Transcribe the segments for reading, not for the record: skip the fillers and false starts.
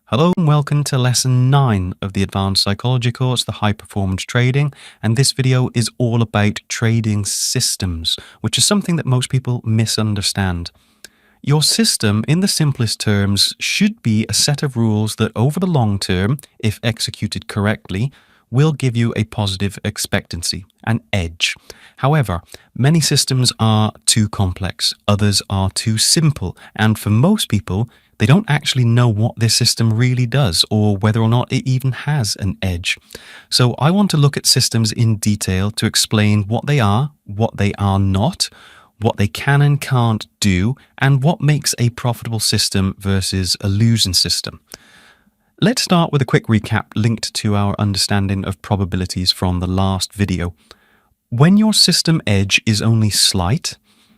Hello and welcome to Lesson 9 of the Advanced Psychology course, the High Performance Trading, and this video is all about trading systems, which is something that most people misunderstand. Your system, in the simplest terms, should be a set of rules that over the long term, if executed correctly, will give you a positive expectancy, an edge. However, many systems are too complex, others are too simple, and for most people, they don't actually know what this system really does or whether or not it even has an edge. So I want to look at systems in detail to explain what they are not, what they can and can't do, and what makes a profitable system versus a losing system. Let's start with a quick recap linked to our understanding of probabilities from the last video. When your system edge is only slight,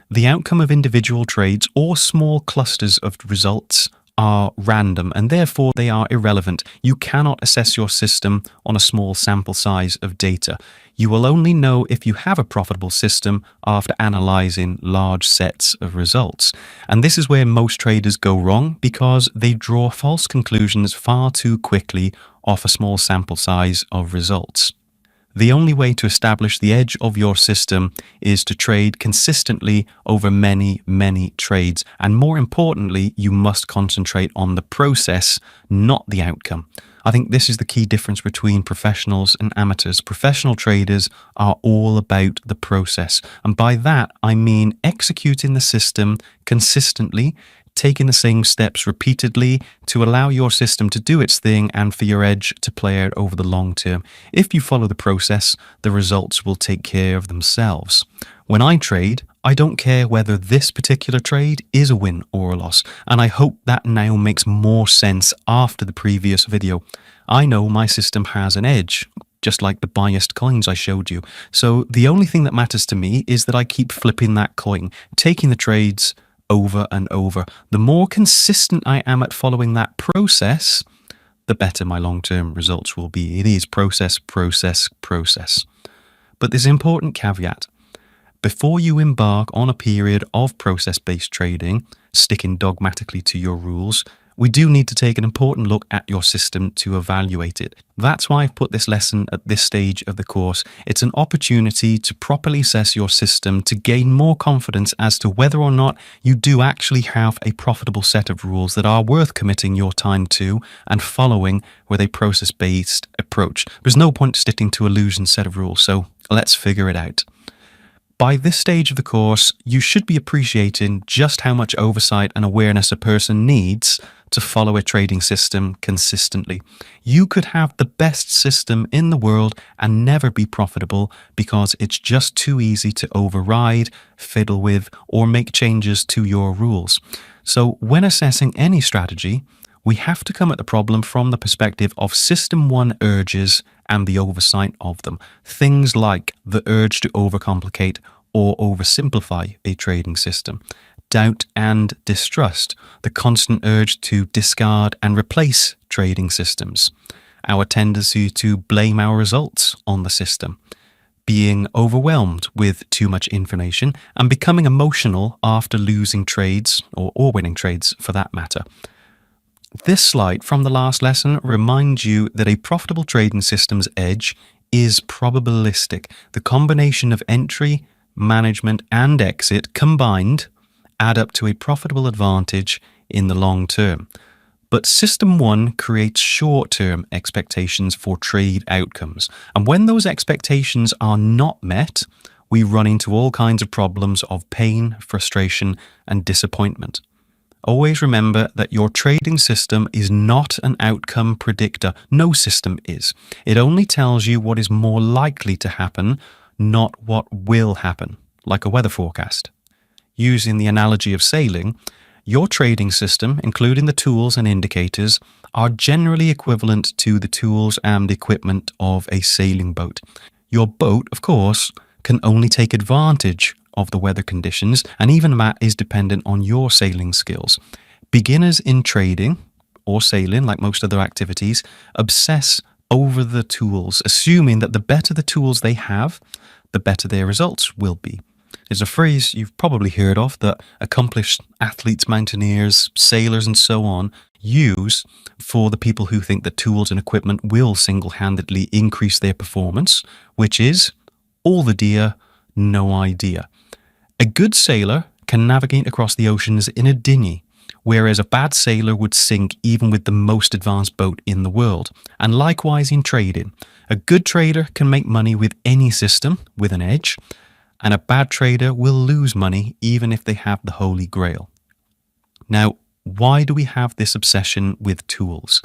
the outcome of individual trades or small clusters of results are random and therefore they are irrelevant. You cannot assess your system on a small sample size of data. You will only know if you have a profitable system after analyzing large sets of results. And this is where most traders go wrong because they draw false conclusions far too quickly off a small sample size of results. The only way to establish the edge of your system is to trade consistently over many, many trades. And more importantly, you must concentrate on the process, not the outcome. I think this is the key difference between professionals and amateurs. Professional traders are all about the process. And by that, I mean executing the system consistently, taking the same steps repeatedly to allow your system to do its thing and for your edge to play out over the long term. If you follow the process, the results will take care of themselves. When I trade, I don't care whether this particular trade is a win or a loss, and I hope that now makes more sense after the previous video. I know my system has an edge, just like the biased coins I showed you. So the only thing that matters to me is that I keep flipping that coin, taking the trades over and over. The more consistent I am at following that process, the better my long-term results will be. It is process, process, process. But there's an important caveat. Before you embark on a period of process-based trading, sticking dogmatically to your rules, we do need to take an important look at your system to evaluate it. That's why I've put this lesson at this stage of the course. It's an opportunity to properly assess your system to gain more confidence as to whether or not you do actually have a profitable set of rules that are worth committing your time to and following with a process-based approach. There's no point sticking to a losing set of rules, so let's figure it out. By this stage of the course, you should be appreciating just how much oversight and awareness a person needs to follow a trading system consistently. You could have the best system in the world and never be profitable because it's just too easy to override, fiddle with, or make changes to your rules. So when assessing any strategy, we have to come at the problem from the perspective of System 1 urges and the oversight of them. Things like the urge to overcomplicate or oversimplify a trading system. Doubt and distrust, the constant urge to discard and replace trading systems. Our tendency to blame our results on the system. Being overwhelmed with too much information and becoming emotional after losing trades or winning trades for that matter. This slide from the last lesson reminds you that a profitable trading system's edge is probabilistic. The combination of entry, management, and exit combined add up to a profitable advantage in the long term. But System 1 creates short-term expectations for trade outcomes. And when those expectations are not met, we run into all kinds of problems of pain, frustration, and disappointment. Always remember that your trading system is not an outcome predictor. No system is. It only tells you what is more likely to happen, not what will happen, like a weather forecast. Using the analogy of sailing, your trading system, including the tools and indicators, are generally equivalent to the tools and equipment of a sailing boat. Your boat, of course, can only take advantage of the weather conditions, and even that is dependent on your sailing skills. Beginners in trading, or sailing, like most other activities, obsess over the tools, assuming that the better the tools they have, the better their results will be. It's a phrase you've probably heard of that accomplished athletes, mountaineers, sailors, and so on use for the people who think that tools and equipment will single-handedly increase their performance, which is all the deer, no idea. A good sailor can navigate across the oceans in a dinghy, whereas a bad sailor would sink even with the most advanced boat in the world. And likewise in trading, a good trader can make money with any system with an edge, and a bad trader will lose money even if they have the Holy Grail. Now, why do we have this obsession with tools?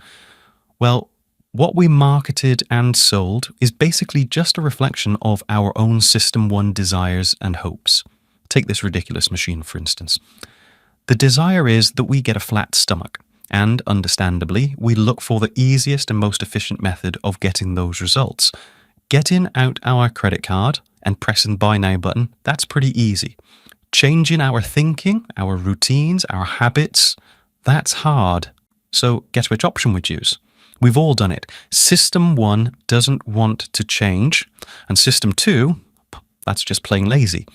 Well, what we marketed and sold is basically just a reflection of our own System 1 desires and hopes. Take this ridiculous machine, for instance. The desire is that we get a flat stomach, and understandably, we look for the easiest and most efficient method of getting those results. Getting out our credit card and pressing buy now button, that's pretty easy. Changing our thinking, our routines, our habits, that's hard. So guess which option we choose? We've all done it. System 1 doesn't want to change, and System 2, that's just plain lazy.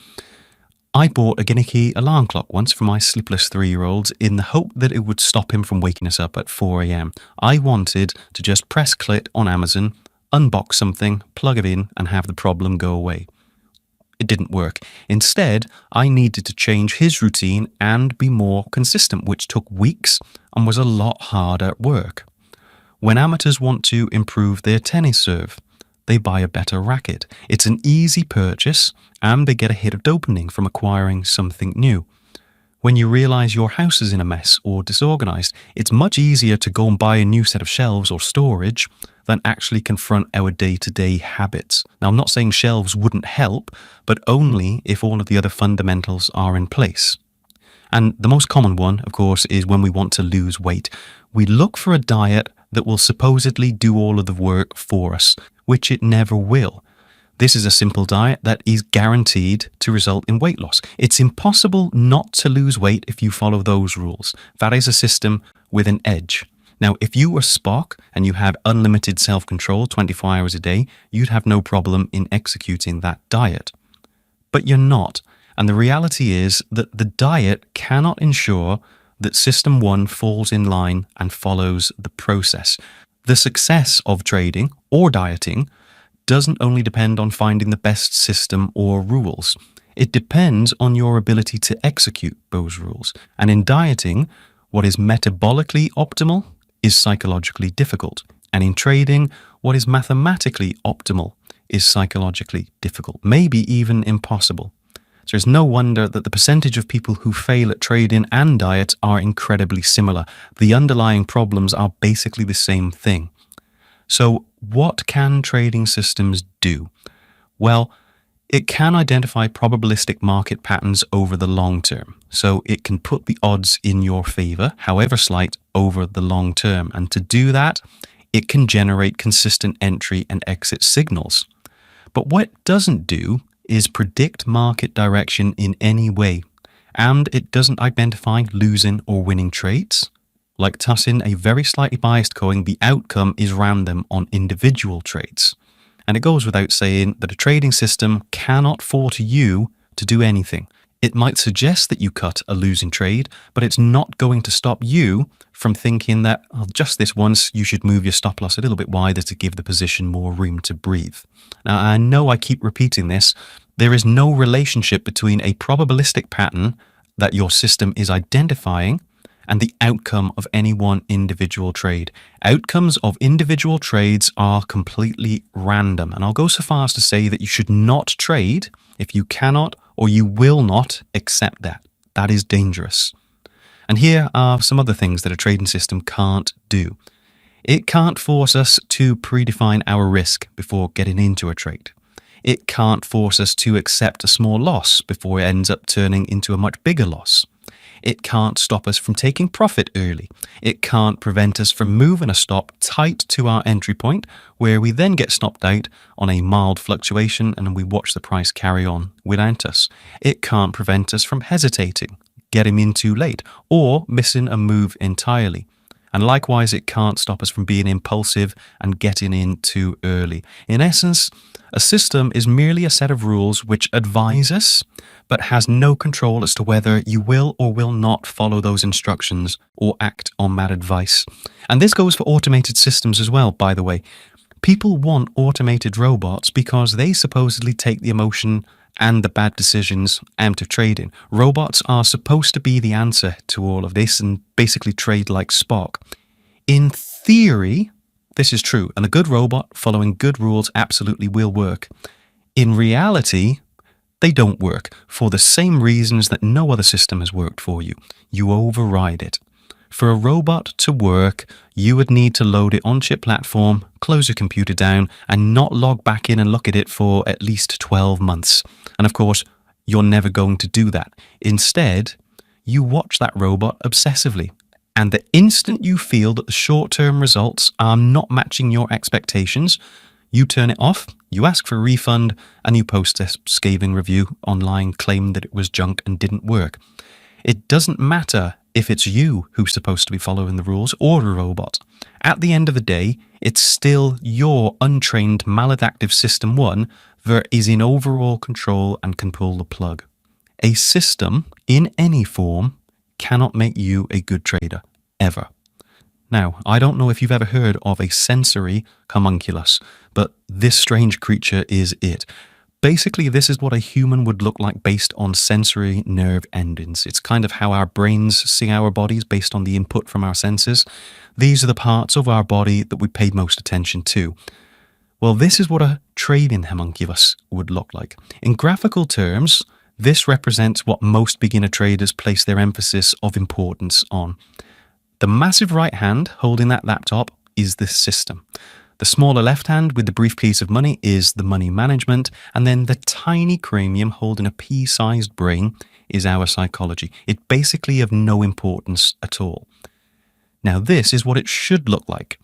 I bought a guinea key alarm clock once for my sleepless 3-year-old in the hope that it would stop him from waking us up at 4 a.m. I wanted to just press click on Amazon, unbox something, plug it in, and have the problem go away. It didn't work. Instead, I needed to change his routine and be more consistent, which took weeks and was a lot harder work. When amateurs want to improve their tennis serve, they buy a better racket. It's an easy purchase and they get a hit of dopamine from acquiring something new. When you realize your house is in a mess or disorganized, it's much easier to go and buy a new set of shelves or storage than actually confront our day-to-day habits. Now, I'm not saying shelves wouldn't help, but only if all of the other fundamentals are in place. And the most common one, of course, is when we want to lose weight. We look for a diet that will supposedly do all of the work for us, which it never will. This is a simple diet that is guaranteed to result in weight loss. It's impossible not to lose weight if you follow those rules. That is a system with an edge. Now, if you were Spock and you had unlimited self-control 24 hours a day, you'd have no problem in executing that diet. But you're not. And the reality is that the diet cannot ensure that System 1 falls in line and follows the process. The success of trading or dieting doesn't only depend on finding the best system or rules. It depends on your ability to execute those rules. And in dieting, what is metabolically optimal is psychologically difficult. And in trading, what is mathematically optimal is psychologically difficult, maybe even impossible. So it's no wonder that the percentage of people who fail at trading and diet are incredibly similar. The underlying problems are basically the same thing. So what can trading systems do? Well, it can identify probabilistic market patterns over the long term. So it can put the odds in your favor, however slight, over the long term. And to do that, it can generate consistent entry and exit signals. But what it doesn't do is predict market direction in any way. And it doesn't identify losing or winning trades. Like tossing a very slightly biased coin, the outcome is random on individual trades. And it goes without saying that a trading system cannot force you to do anything. It might suggest that you cut a losing trade, but it's not going to stop you from thinking that just this once you should move your stop loss a little bit wider to give the position more room to breathe. Now, I know I keep repeating this. There is no relationship between a probabilistic pattern that your system is identifying and the outcome of any one individual trade. Outcomes of individual trades are completely random. And I'll go so far as to say that you should not trade if you cannot or you will not accept that. That is dangerous. And here are some other things that a trading system can't do. It can't force us to predefine our risk before getting into a trade. It can't force us to accept a small loss before it ends up turning into a much bigger loss. It can't stop us from taking profit early. It can't prevent us from moving a stop tight to our entry point, where we then get stopped out on a mild fluctuation and we watch the price carry on without us. It can't prevent us from hesitating, getting in too late, or missing a move entirely. And likewise, it can't stop us from being impulsive and getting in too early. In essence, a system is merely a set of rules which advise us, but has no control as to whether you will or will not follow those instructions or act on that advice. And this goes for automated systems as well, by the way. People want automated robots because they supposedly take the emotion and the bad decisions out of trading. Robots are supposed to be the answer to all of this and basically trade like Spock. In theory, this is true, and a good robot following good rules absolutely will work. In reality, they don't work for the same reasons that no other system has worked for you. You override it. For a robot to work, you would need to load it onto your platform, close your computer down, and not log back in and look at it for at least 12 months. And of course, you're never going to do that. Instead, you watch that robot obsessively. And the instant you feel that the short-term results are not matching your expectations, you turn it off, you ask for a refund, and you post a scathing review online claiming that it was junk and didn't work. It doesn't matter if it's you who's supposed to be following the rules or a robot. At the end of the day, it's still your untrained maladaptive System 1 that is in overall control and can pull the plug. A system, in any form, cannot make you a good trader, ever. Now, I don't know if you've ever heard of a sensory homunculus, but this strange creature is it. Basically, this is what a human would look like based on sensory nerve endings. It's kind of how our brains see our bodies based on the input from our senses. These are the parts of our body that we pay most attention to. Well, this is what a trading homunculus would look like. In graphical terms, this represents what most beginner traders place their emphasis of importance on. The massive right hand holding that laptop is the system. The smaller left hand with the briefcase of money is the money management, and then the tiny cranium holding a pea-sized brain is our psychology. It's basically of no importance at all. Now, this is what it should look like.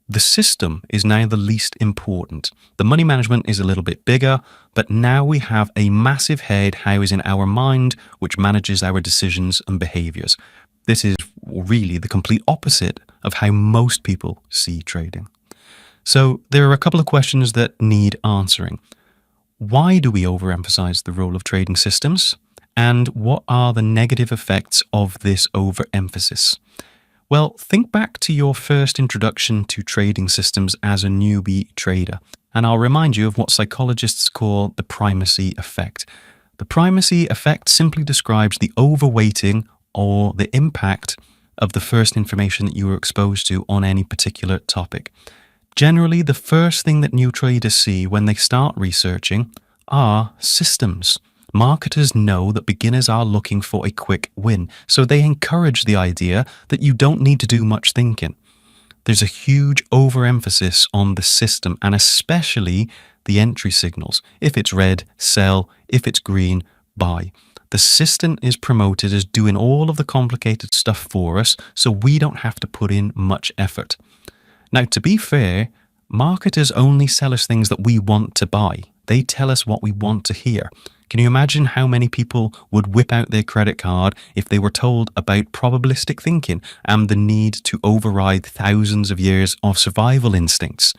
The system is now the least important. The money management is a little bit bigger, but now we have a massive head housed in our mind, which manages our decisions and behaviors. This is really the complete opposite of how most people see trading. So there are a couple of questions that need answering. Why do we overemphasize the role of trading systems? And what are the negative effects of this overemphasis? Well, think back to your first introduction to trading systems as a newbie trader, and I'll remind you of what psychologists call the primacy effect. The primacy effect simply describes the overweighting or the impact of the first information that you were exposed to on any particular topic. Generally, the first thing that new traders see when they start researching are systems. Marketers know that beginners are looking for a quick win, so they encourage the idea that you don't need to do much thinking. There's a huge overemphasis on the system, and especially the entry signals. If it's red, sell. If it's green, buy. The system is promoted as doing all of the complicated stuff for us, so we don't have to put in much effort. Now, to be fair, marketers only sell us things that we want to buy. They tell us what we want to hear. Can you imagine how many people would whip out their credit card if they were told about probabilistic thinking and the need to override thousands of years of survival instincts?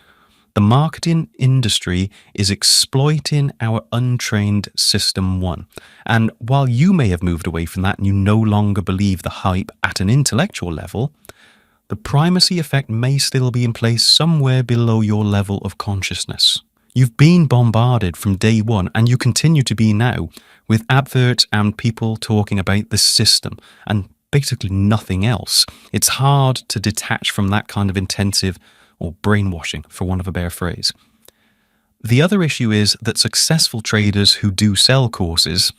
The marketing industry is exploiting our untrained System 1. And while you may have moved away from that and you no longer believe the hype at an intellectual level, the primacy effect may still be in place somewhere below your level of consciousness. You've been bombarded from day one, and you continue to be now, with adverts and people talking about the system and basically nothing else. It's hard to detach from that kind of intensive or brainwashing, for want of a better phrase. The other issue is that successful traders who do sell courses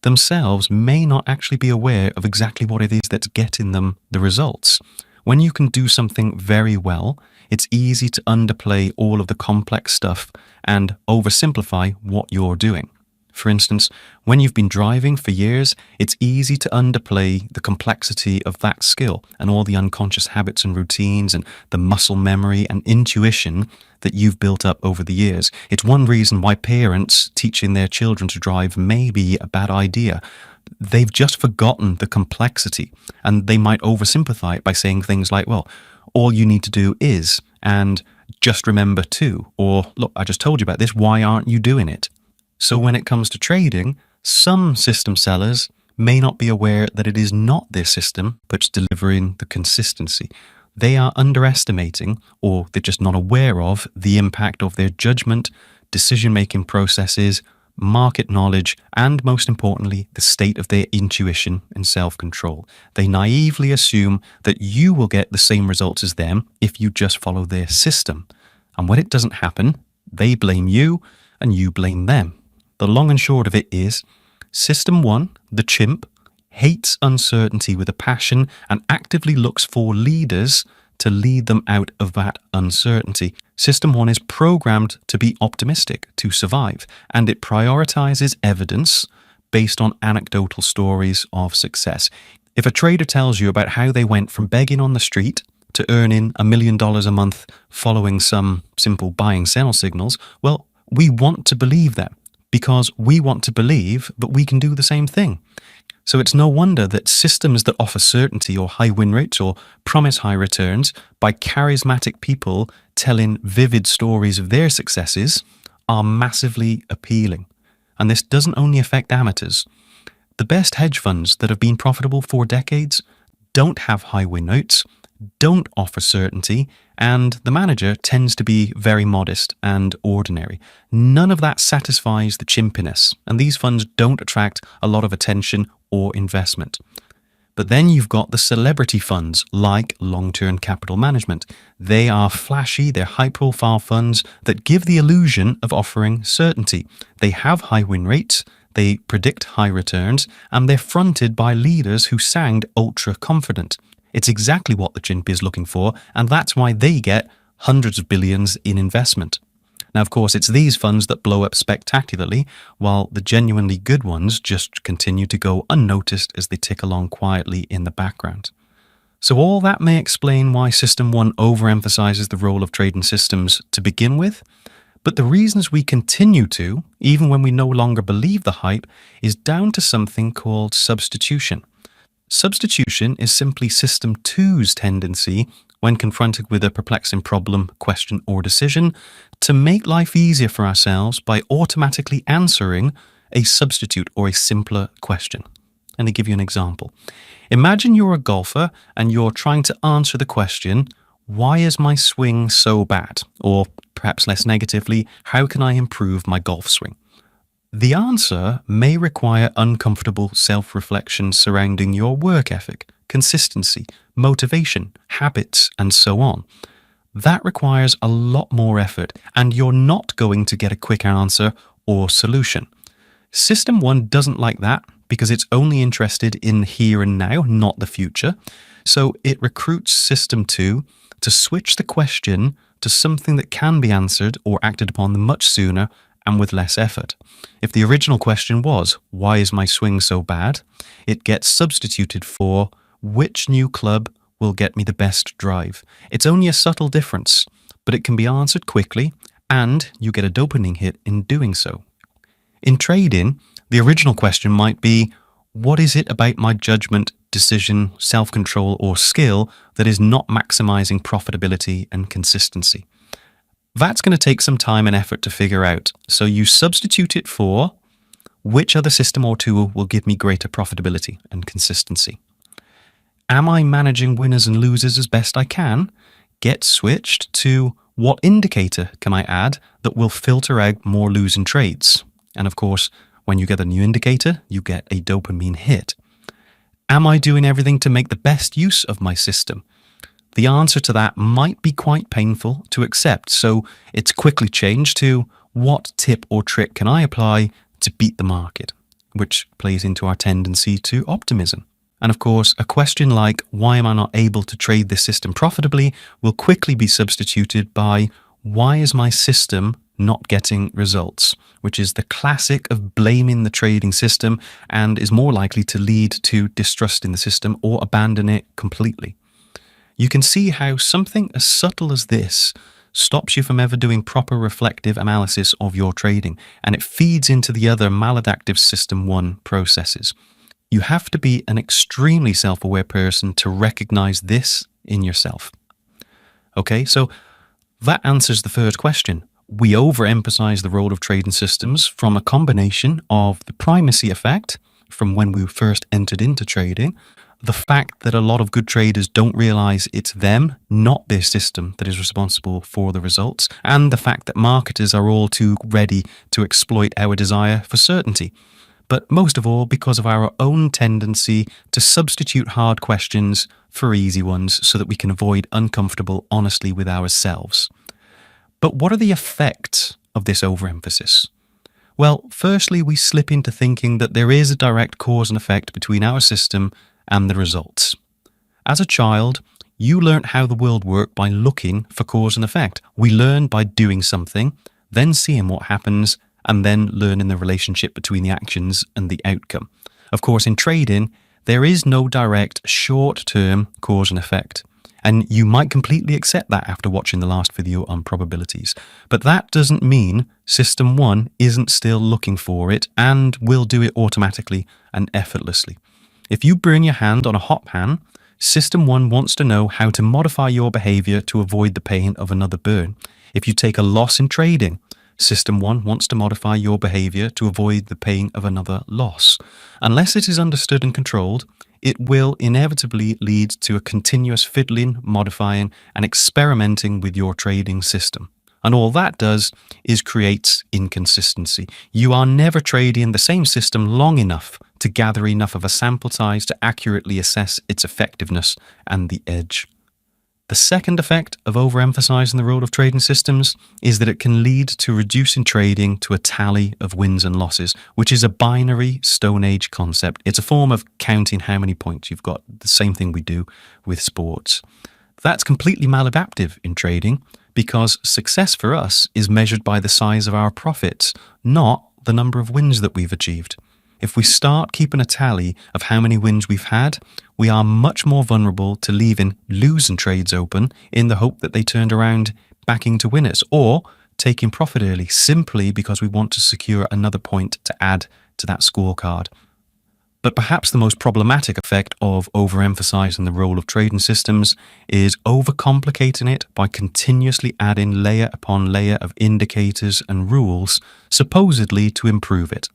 themselves may not actually be aware of exactly what it is that's getting them the results. When you can do something very well, it's easy to underplay all of the complex stuff and oversimplify what you're doing. For instance, when you've been driving for years, it's easy to underplay the complexity of that skill and all the unconscious habits and routines and the muscle memory and intuition that you've built up over the years. It's one reason why parents teaching their children to drive may be a bad idea. They've just forgotten the complexity, and they might oversimplify it by saying things like, well, all you need to do is, and just remember to, or look, I just told you about this, why aren't you doing it? So when it comes to trading, some system sellers may not be aware that it is not their system, but delivering the consistency. They are underestimating, or they're just not aware of, the impact of their judgment, decision-making processes, market knowledge, and most importantly, the state of their intuition and self-control. They naively assume that you will get the same results as them if you just follow their system. And when it doesn't happen, they blame you and you blame them. The long and short of it is, System 1, the chimp, hates uncertainty with a passion and actively looks for leaders to lead them out of that uncertainty. System 1 is programmed to be optimistic, to survive, and it prioritizes evidence based on anecdotal stories of success. If a trader tells you about how they went from begging on the street to earning $1 million a month following some simple buying-sell signals, well, we want to believe that because we want to believe that we can do the same thing. So it's no wonder that systems that offer certainty or high win rates or promise high returns by charismatic people telling vivid stories of their successes are massively appealing. And this doesn't only affect amateurs. The best hedge funds that have been profitable for decades don't have high win rates, don't offer certainty, and the manager tends to be very modest and ordinary. None of that satisfies the chimpiness, and these funds don't attract a lot of attention or investment. But then you've got the celebrity funds like long-term capital management. They are flashy, they're high-profile funds that give the illusion of offering certainty. They have high win rates, they predict high returns, and they're fronted by leaders who sound ultra-confident. It's exactly what the chimp is looking for, and that's why they get hundreds of billions in investment. Now, of course, it's these funds that blow up spectacularly, while the genuinely good ones just continue to go unnoticed as they tick along quietly in the background. So all that may explain why System 1 overemphasizes the role of trading systems to begin with, but the reasons we continue to, even when we no longer believe the hype, is down to something called substitution. Substitution is simply System 2's tendency, when confronted with a perplexing problem, question, or decision, to make life easier for ourselves by automatically answering a substitute or a simpler question. Let me give you an example. Imagine you're a golfer and you're trying to answer the question, why is my swing so bad? Or perhaps less negatively, how can I improve my golf swing? The answer may require uncomfortable self-reflection surrounding your work ethic, consistency, motivation, habits, and so on. That requires a lot more effort, and you're not going to get a quick answer or solution. System 1 doesn't like that because it's only interested in here and now, not the future. So it recruits System 2 to switch the question to something that can be answered or acted upon much sooner and with less effort. If the original question was, why is my swing so bad? It gets substituted for, which new club will get me the best drive? It's only a subtle difference, but it can be answered quickly, and you get a dopamine hit in doing so. In trading, the original question might be, what is it about my judgment, decision, self-control, or skill that is not maximizing profitability and consistency? That's going to take some time and effort to figure out, so you substitute it for, which other system or tool will give me greater profitability and consistency? Am I managing winners and losers as best I can? Get switched to, what indicator can I add that will filter out more losing trades? And of course, when you get a new indicator, you get a dopamine hit. Am I doing everything to make the best use of my system? The answer to that might be quite painful to accept, so it's quickly changed to, what tip or trick can I apply to beat the market? Which plays into our tendency to optimism. And of course, a question like, why am I not able to trade this system profitably, will quickly be substituted by, why is my system not getting results? Which is the classic of blaming the trading system and is more likely to lead to distrust in the system or abandon it completely. You can see how something as subtle as this stops you from ever doing proper reflective analysis of your trading, and it feeds into the other maladaptive system 1 processes. You have to be an extremely self-aware person to recognize this in yourself. Okay, so that answers the first question. We overemphasize the role of trading systems from a combination of the primacy effect from when we first entered into trading, the fact that a lot of good traders don't realize it's them, not their system, that is responsible for the results, and the fact that marketers are all too ready to exploit our desire for certainty. But most of all, because of our own tendency to substitute hard questions for easy ones so that we can avoid uncomfortable honesty with ourselves. But what are the effects of this overemphasis? Well, firstly, we slip into thinking that there is a direct cause and effect between our system and the results. As a child, you learnt how the world worked by looking for cause and effect. We learn by doing something, then seeing what happens, and then learning the relationship between the actions and the outcome. Of course, in trading, there is no direct short-term cause and effect. And you might completely accept that after watching the last video on probabilities. But that doesn't mean System 1 isn't still looking for it and will do it automatically and effortlessly. If you burn your hand on a hot pan, System 1 wants to know how to modify your behavior to avoid the pain of another burn. If you take a loss in trading, System 1 wants to modify your behavior to avoid the pain of another loss. Unless it is understood and controlled, it will inevitably lead to a continuous fiddling, modifying, and experimenting with your trading system. And all that does is creates inconsistency. You are never trading the same system long enough to gather enough of a sample size to accurately assess its effectiveness and the edge. The second effect of overemphasizing the role of trading systems is that it can lead to reducing trading to a tally of wins and losses, which is a binary Stone Age concept. It's a form of counting how many points you've got, the same thing we do with sports. That's completely maladaptive in trading because success for us is measured by the size of our profits, not the number of wins that we've achieved. If we start keeping a tally of how many wins we've had, we are much more vulnerable to leaving losing trades open in the hope that they turned around backing to winners, or taking profit early simply because we want to secure another point to add to that scorecard. But perhaps the most problematic effect of overemphasizing the role of trading systems is overcomplicating it by continuously adding layer upon layer of indicators and rules, supposedly to improve it.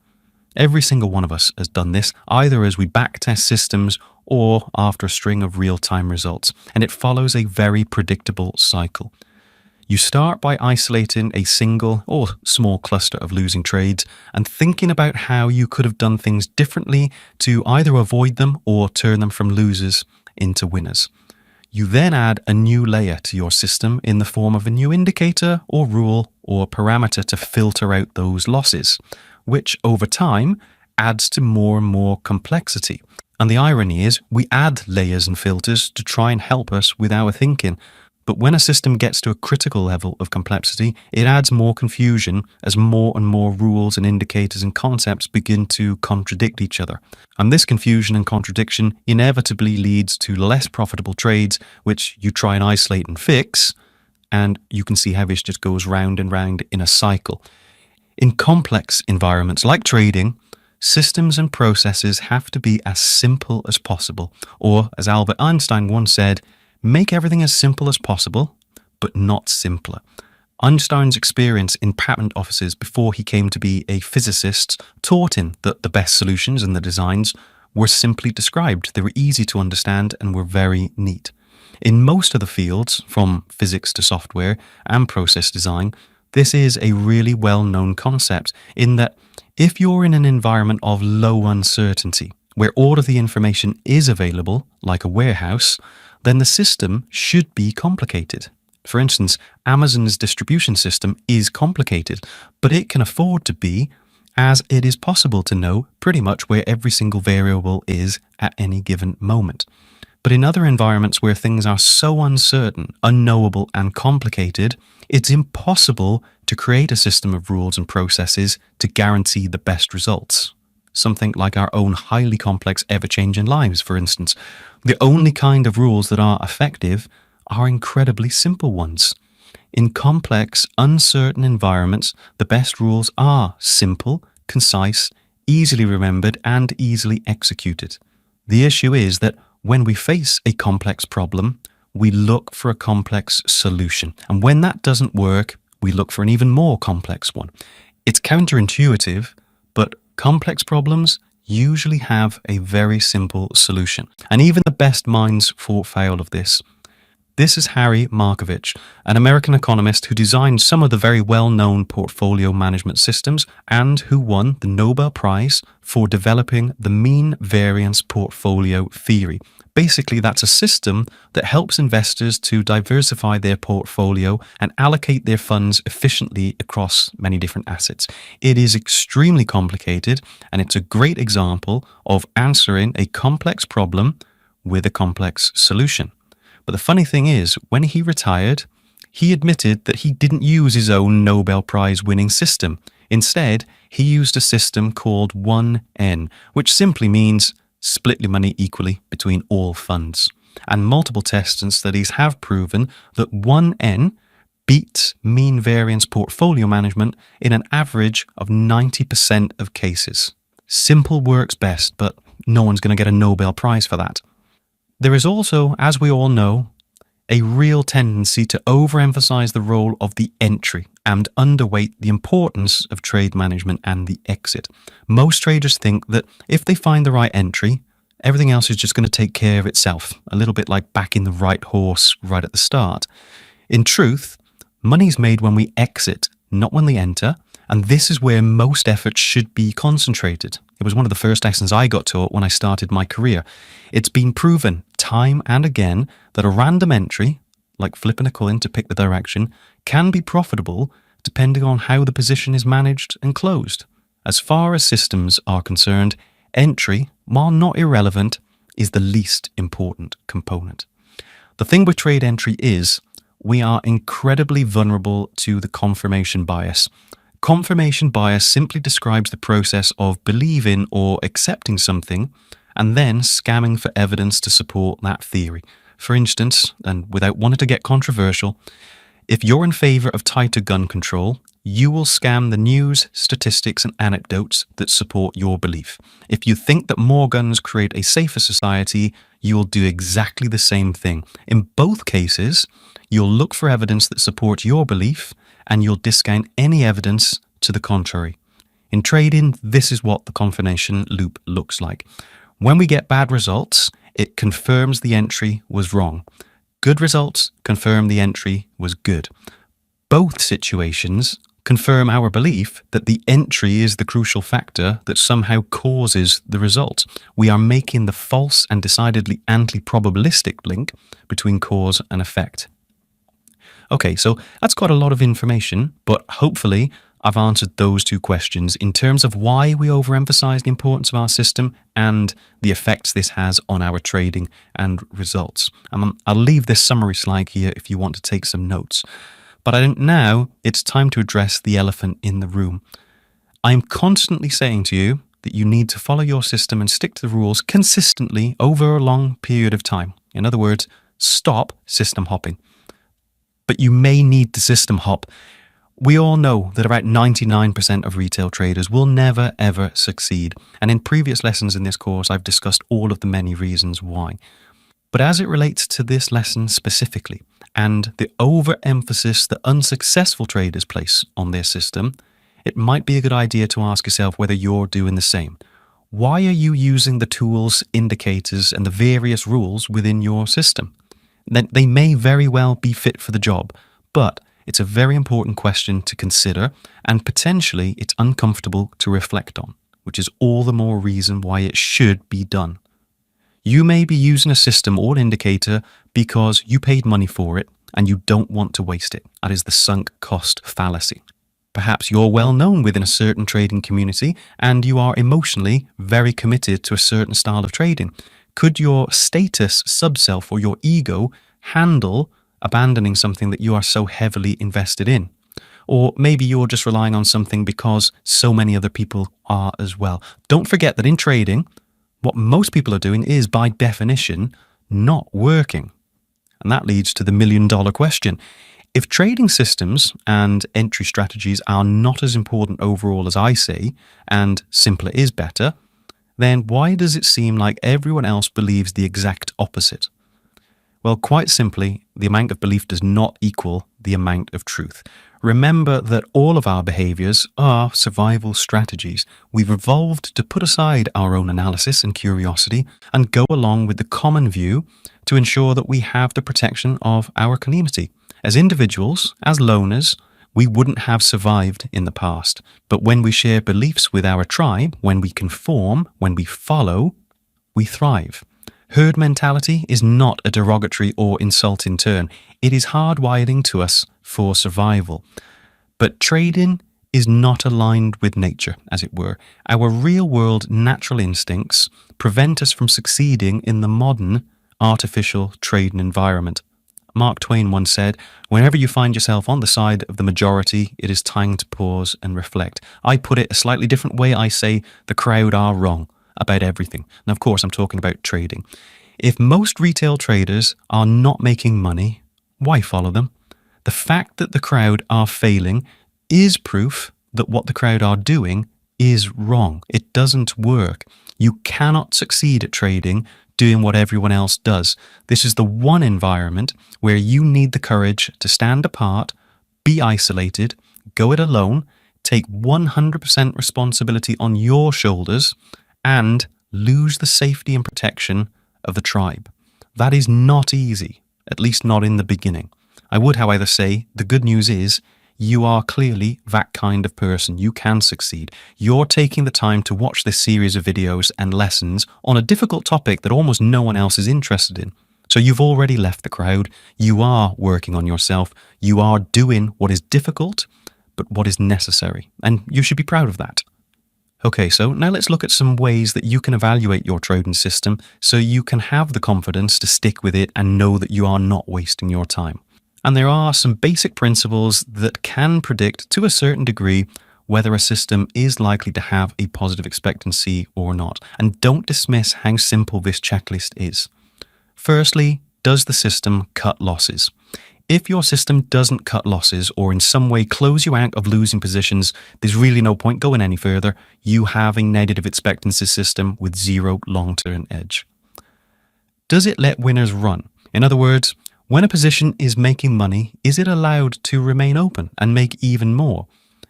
Every single one of us has done this, either as we backtest systems or after a string of real-time results, and it follows a very predictable cycle. You start by isolating a single or small cluster of losing trades and thinking about how you could have done things differently to either avoid them or turn them from losers into winners. You then add a new layer to your system in the form of a new indicator or rule or parameter to filter out those losses, which over time adds to more and more complexity. And the irony is we add layers and filters to try and help us with our thinking. But when a system gets to a critical level of complexity, it adds more confusion as more and more rules and indicators and concepts begin to contradict each other. And this confusion and contradiction inevitably leads to less profitable trades, which you try and isolate and fix, and you can see how this just goes round and round in a cycle. In complex environments like trading, systems and processes have to be as simple as possible, or as Albert Einstein once said, make everything as simple as possible, but not simpler. Einstein's experience in patent offices before he came to be a physicist taught him that the best solutions and the designs were simply described. They were easy to understand and were very neat. In most of the fields, from physics to software and process design, this is a really well-known concept in that if you're in an environment of low uncertainty, where all of the information is available, like a warehouse, then the system should be complicated. For instance, Amazon's distribution system is complicated, but it can afford to be, as it is possible to know pretty much where every single variable is at any given moment. But in other environments where things are so uncertain, unknowable, and complicated, it's impossible to create a system of rules and processes to guarantee the best results. Something like our own highly complex, ever-changing lives, for instance. The only kind of rules that are effective are incredibly simple ones. In complex, uncertain environments, the best rules are simple, concise, easily remembered, and easily executed. The issue is that when we face a complex problem, we look for a complex solution. And when that doesn't work, we look for an even more complex one. It's counterintuitive, but complex problems usually have a very simple solution. And even the best minds fall foul of this. This is Harry Markovich, an American economist who designed some of the very well-known portfolio management systems and who won the Nobel Prize for developing the mean variance portfolio theory. Basically, that's a system that helps investors to diversify their portfolio and allocate their funds efficiently across many different assets. It is extremely complicated, and it's a great example of answering a complex problem with a complex solution. But the funny thing is, when he retired, he admitted that he didn't use his own Nobel Prize winning system. Instead, he used a system called 1N, which simply means split your money equally between all funds. And multiple tests and studies have proven that 1N beats mean variance portfolio management in an average of 90% of cases. Simple works best, but no one's going to get a Nobel Prize for that. There is also, as we all know, a real tendency to overemphasize the role of the entry and underweight the importance of trade management and the exit. Most traders think that if they find the right entry, everything else is just going to take care of itself, a little bit like backing the right horse right at the start. In truth, money's made when we exit, not when we enter, and this is where most effort should be concentrated. It was one of the first lessons I got taught when I started my career. It's been proven time and again that a random entry, like flipping a coin to pick the direction, can be profitable depending on how the position is managed and closed. As far as systems are concerned, entry, while not irrelevant, is the least important component. The thing with trade entry is we are incredibly vulnerable to the confirmation bias. Confirmation bias simply describes the process of believing or accepting something and then scamming for evidence to support that theory. For instance, and without wanting to get controversial, if you're in favour of tighter gun control, you will scam the news, statistics and anecdotes that support your belief. If you think that more guns create a safer society, you will do exactly the same thing. In both cases, you'll look for evidence that supports your belief and you'll discount any evidence to the contrary. In trading, this is what the confirmation loop looks like. When we get bad results, it confirms the entry was wrong. Good results confirm the entry was good. Both situations confirm our belief that the entry is the crucial factor that somehow causes the result. We are making the false and decidedly anti-probabilistic link between cause and effect. Okay, so that's got a lot of information, but hopefully I've answered those two questions in terms of why we overemphasize the importance of our system and the effects this has on our trading and results. I'll leave this summary slide here if you want to take some notes. But I think now it's time to address the elephant in the room. I'm constantly saying to you that you need to follow your system and stick to the rules consistently over a long period of time. In other words, stop system hopping. But you may need to system hop. We all know that about 99% of retail traders will never ever succeed. And in previous lessons in this course, I've discussed all of the many reasons why. But as it relates to this lesson specifically, and the overemphasis that unsuccessful traders place on their system, it might be a good idea to ask yourself whether you're doing the same. Why are you using the tools, indicators, and the various rules within your system? They may very well be fit for the job, but it's a very important question to consider, and potentially it's uncomfortable to reflect on, which is all the more reason why it should be done. You may be using a system or indicator because you paid money for it and you don't want to waste it. That is the sunk cost fallacy. Perhaps you're well known within a certain trading community and you are emotionally very committed to a certain style of trading. Could your status sub-self or your ego handle abandoning something that you are so heavily invested in? Or maybe you're just relying on something because so many other people are as well. Don't forget that in trading, what most people are doing is, by definition, not working. And that leads to the million-dollar question. If trading systems and entry strategies are not as important overall as I say, and simpler is better, then why does it seem like everyone else believes the exact opposite? Well, quite simply, the amount of belief does not equal the amount of truth. Remember that all of our behaviors are survival strategies. We've evolved to put aside our own analysis and curiosity and go along with the common view to ensure that we have the protection of our community. As individuals, as loners, we wouldn't have survived in the past. But when we share beliefs with our tribe, when we conform, when we follow, we thrive. Herd mentality is not a derogatory or insulting term. It is hardwiring to us for survival. But trading is not aligned with nature, as it were. Our real-world natural instincts prevent us from succeeding in the modern artificial trading environment. Mark Twain once said, "Whenever you find yourself on the side of the majority, it is time to pause and reflect." I put it a slightly different way. I say the crowd are wrong about everything. And of course, I'm talking about trading. If most retail traders are not making money, why follow them? The fact that the crowd are failing is proof that what the crowd are doing is wrong. It doesn't work. You cannot succeed at trading doing what everyone else does. This is the one environment where you need the courage to stand apart, be isolated, go it alone, take 100% responsibility on your shoulders, and lose the safety and protection of the tribe. That is not easy, at least not in the beginning. I would, however, say the good news is you are clearly that kind of person. You can succeed. You're taking the time to watch this series of videos and lessons on a difficult topic that almost no one else is interested in. So you've already left the crowd. You are working on yourself. You are doing what is difficult, but what is necessary. And you should be proud of that. Okay, so now let's look at some ways that you can evaluate your trading system so you can have the confidence to stick with it and know that you are not wasting your time. And there are some basic principles that can predict to a certain degree whether a system is likely to have a positive expectancy or not. And don't dismiss how simple this checklist is. Firstly, does the system cut losses? If your system doesn't cut losses or in some way close you out of losing positions, there's really no point going any further. You have a negative expectancy system with zero long-term edge. Does it let winners run? In other words, when a position is making money, is it allowed to remain open and make even more?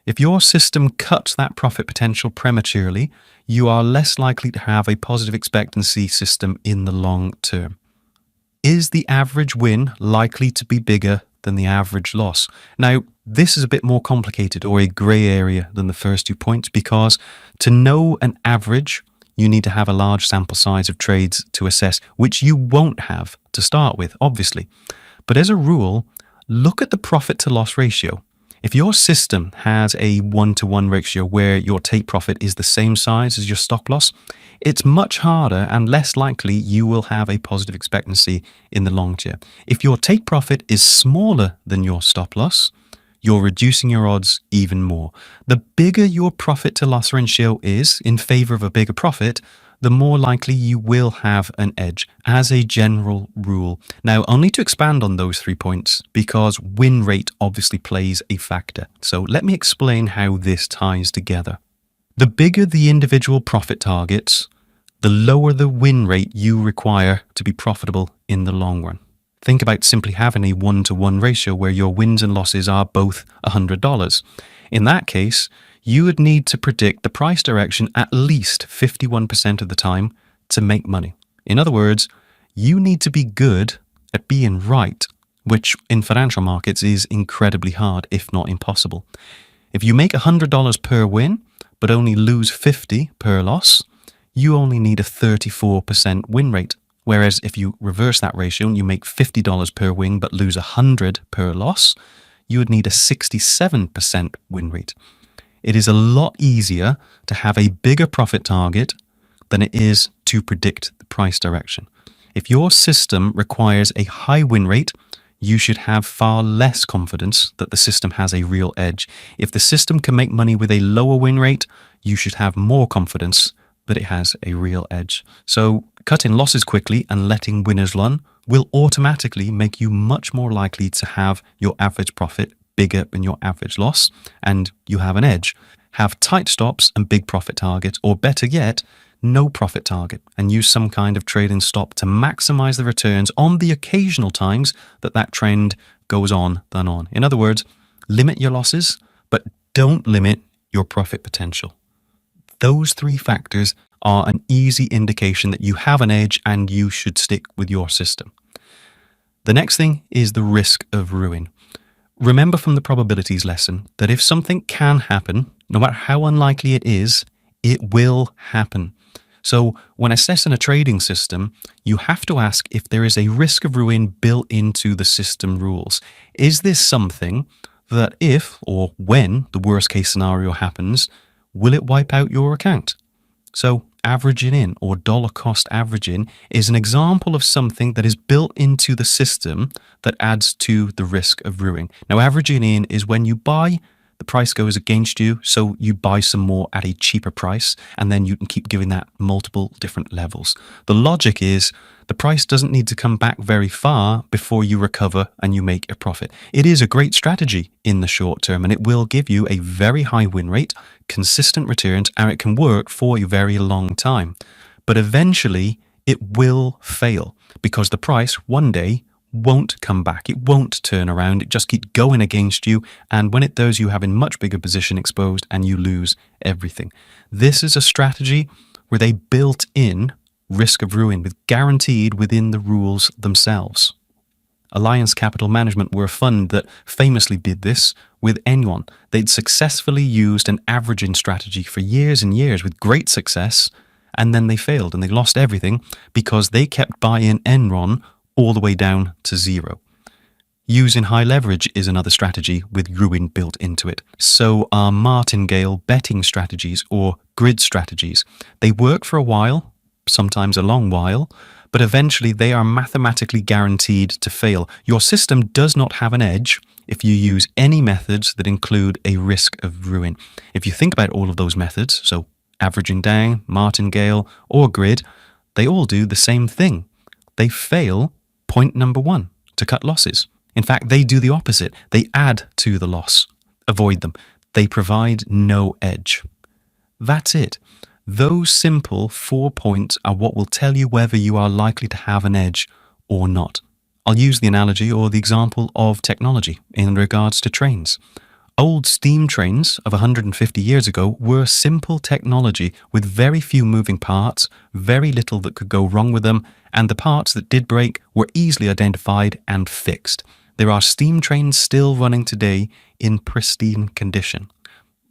If your system cuts that profit potential prematurely, you are less likely to have a positive expectancy system in the long term. Is the average win likely to be bigger than the average loss? Now, this is a bit more complicated or a grey area than the first 2 points because to know an average, you need to have a large sample size of trades to assess, which you won't have to start with, obviously. But as a rule, look at the profit to loss ratio. If your system has a 1-to-1 ratio where your take profit is the same size as your stop loss, it's much harder and less likely you will have a positive expectancy in the long term. If your take profit is smaller than your stop loss, you're reducing your odds even more. The bigger your profit to loss ratio is in favor of a bigger profit, the more likely you will have an edge as a general rule. Now, only to expand on those 3 points because win rate obviously plays a factor. So let me explain how this ties together. The bigger the individual profit targets, the lower the win rate you require to be profitable in the long run. Think about simply having a 1-to-1 ratio where your wins and losses are both $100. In that case, you would need to predict the price direction at least 51% of the time to make money. In other words, you need to be good at being right, which in financial markets is incredibly hard, if not impossible. If you make $100 per win, but only lose $50 per loss, you only need a 34% win rate. Whereas if you reverse that ratio and you make $50 per win but lose $100 per loss, you would need a 67% win rate. It is a lot easier to have a bigger profit target than it is to predict the price direction. If your system requires a high win rate, you should have far less confidence that the system has a real edge. If the system can make money with a lower win rate, you should have more confidence that it has a real edge. So cutting losses quickly and letting winners run will automatically make you much more likely to have your average profit bigger than your average loss, and you have an edge. Have tight stops and big profit targets, or better yet, no profit target, and use some kind of trading stop to maximize the returns on the occasional times that trend goes on than on. In other words, limit your losses, but don't limit your profit potential. Those three factors are an easy indication that you have an edge and you should stick with your system. The next thing is the risk of ruin. Remember from the probabilities lesson that if something can happen, no matter how unlikely it is, it will happen. So when assessing a trading system, you have to ask if there is a risk of ruin built into the system rules. Is this something that if or when the worst case scenario happens, will it wipe out your account? So averaging in or dollar cost averaging is an example of something that is built into the system that adds to the risk of ruin. Now, averaging in is when you buy, the price goes against you, so you buy some more at a cheaper price, and then you can keep giving that multiple different levels. The logic is the price doesn't need to come back very far before you recover and you make a profit. It is a great strategy in the short term, and it will give you a very high win rate, consistent returns, and it can work for a very long time. But eventually it will fail because the price one day won't come back. It won't turn around. It just keeps going against you. And when it does, you have a much bigger position exposed and you lose everything. This is a strategy where they built in risk of ruin with guaranteed within the rules themselves. Alliance Capital Management were a fund that famously did this with Enron. They'd successfully used an averaging strategy for years and years with great success, and then they failed and they lost everything because they kept buying Enron all the way down to zero. Using high leverage is another strategy with ruin built into it. So are martingale betting strategies or grid strategies. They work for a while, sometimes a long while, but eventually they are mathematically guaranteed to fail. Your system does not have an edge if you use any methods that include a risk of ruin. If you think about all of those methods, so averaging down, martingale, or grid, they all do the same thing. They fail, point number one, to cut losses. In fact, they do the opposite. They add to the loss. Avoid them. They provide no edge. That's it. Those simple 4 points are what will tell you whether you are likely to have an edge or not. I'll use the analogy or the example of technology in regards to trains. Old steam trains of 150 years ago were simple technology with very few moving parts, very little that could go wrong with them, and the parts that did break were easily identified and fixed. There are steam trains still running today in pristine condition.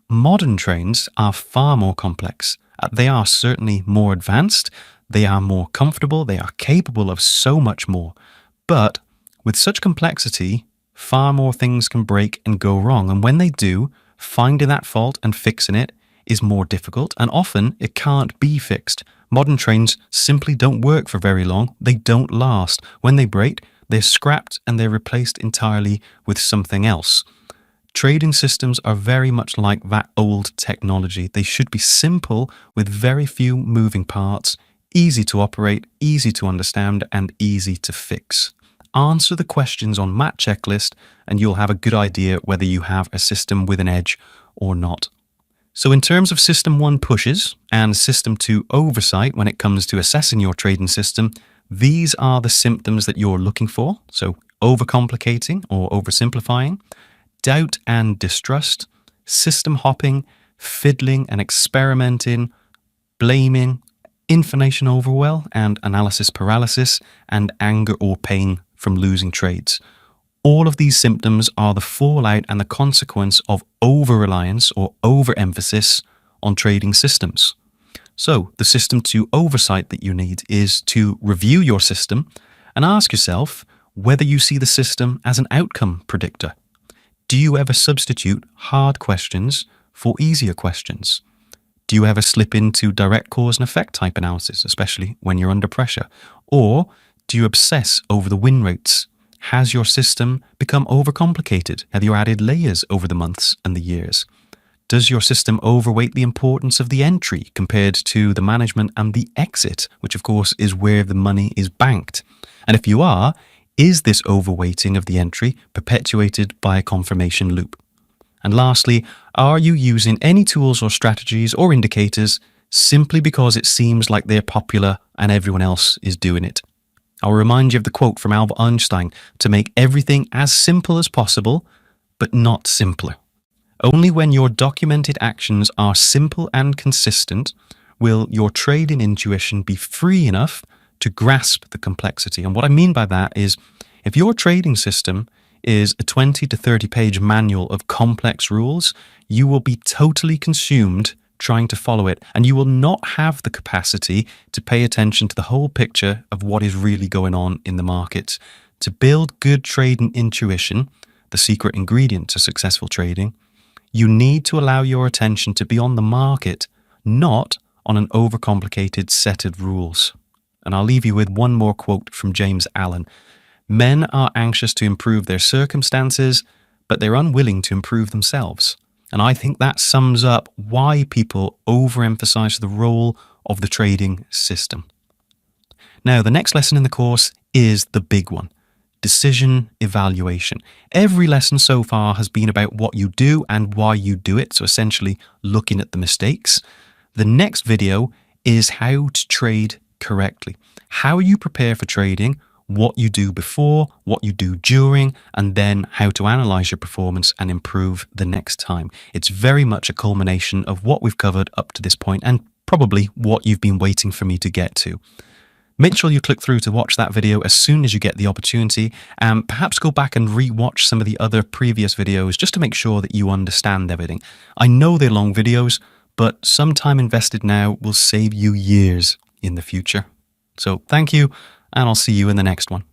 Modern trains are far more complex. They are certainly more advanced, they are more comfortable, they are capable of so much more. But with such complexity, far more things can break and go wrong. And when they do, finding that fault and fixing it is more difficult, and often it can't be fixed. Modern trains simply don't work for very long. They don't last. When they break, they're scrapped and they're replaced entirely with something else. Trading systems are very much like that old technology. They should be simple with very few moving parts, easy to operate, easy to understand, and easy to fix. Answer the questions on that checklist and you'll have a good idea whether you have a system with an edge or not. So in terms of System 1 pushes and System 2 oversight when it comes to assessing your trading system, these are the symptoms that you're looking for. So overcomplicating or oversimplifying, doubt and distrust, system hopping, fiddling and experimenting, blaming, information overwhelm and analysis paralysis, and anger or pain from losing trades. All of these symptoms are the fallout and the consequence of over-reliance or overemphasis on trading systems. So the System 2 oversight that you need is to review your system and ask yourself whether you see the system as an outcome predictor. Do you ever substitute hard questions for easier questions? Do Do you ever slip into direct cause and effect type analysis, especially when you're under pressure? Or do you obsess over the win rates? Has your system become overcomplicated? Have you added layers over the months and the years? Does your system overweight the importance of the entry compared to the management and the exit, which of course is where the money is banked? And if you are, is this overweighting of the entry perpetuated by a confirmation loop? And lastly, are you using any tools or strategies or indicators simply because it seems like they're popular and everyone else is doing it? I'll remind you of the quote from Albert Einstein to make everything as simple as possible, but not simpler. Only when your documented actions are simple and consistent will your trading intuition be free enough to grasp the complexity. And what I mean by that is, if your trading system is a 20 to 30 page manual of complex rules, you will be totally consumed trying to follow it, and you will not have the capacity to pay attention to the whole picture of what is really going on in the markets. To build good trading intuition, the secret ingredient to successful trading, you need to allow your attention to be on the market, not on an overcomplicated set of rules. And I'll leave you with one more quote from James Allen. Men are anxious to improve their circumstances, but they're unwilling to improve themselves. And I think that sums up why people overemphasize the role of the trading system. Now, the next lesson in the course is the big one: decision evaluation. Every lesson so far has been about what you do and why you do it, so essentially looking at the mistakes. The next video is how to trade correctly, how you prepare for trading, what you do before, what you do during, and then how to analyze your performance and improve the next time. It's very much a culmination of what we've covered up to this point and probably what you've been waiting for me to get to. Make sure you click through to watch that video as soon as you get the opportunity, and perhaps go back and re-watch some of the other previous videos just to make sure that you understand everything. I know they're long videos, but some time invested now will save you years in the future. So thank you, and I'll see you in the next one.